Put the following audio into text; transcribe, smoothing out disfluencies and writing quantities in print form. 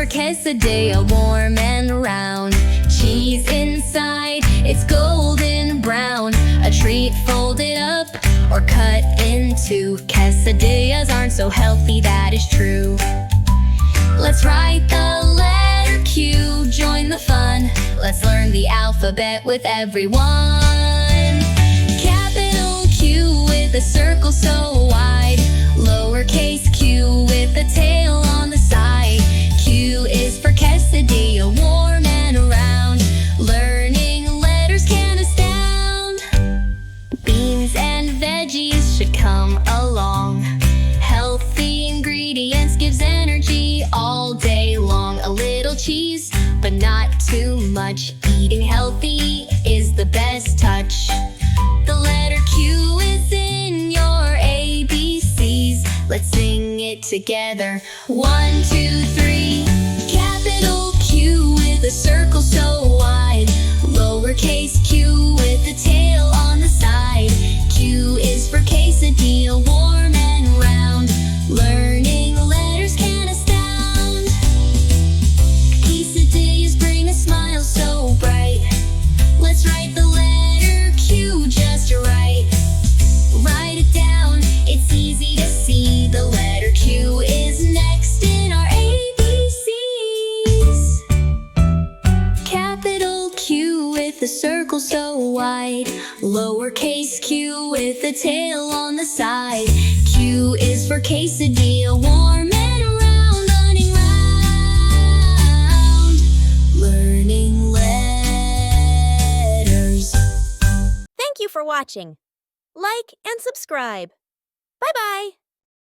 for quesadilla, warm and round. Cheese inside, it's golden brown. A treat folded up or cut in two. Quesadillas aren't so healthy, that is true. Let's write the letter Q, join the fun. Let's learn the alphabet with everyone. Capital Q with a circle so wide. Lowercase q with a tail on the side. Q is for quesadilla, warm and round. Learning letters can astound. Beans and veggies should come along. Healthy ingredients gives energy all day long. A little cheese, but not too much. Eating healthy is the best touch. The letter Q is in your ABCs. Let's sing it together. 1, 2, 3. Capital Q with a circle so wide. Lowercase q with a tail on the side. Q is for quesadilla, warm and round. Learning letters can astound. Quesadillas bring a smile so bright. Let's write the letter Q just right. Write it down, it's easy to see. The letter Q is next in our ABCs. Capital Q with a circle so wide. Lowercase q with a tail on the side. Q is for quesadilla, warm and round. Learning letters. Thank you for watching. Like and subscribe. Bye-bye.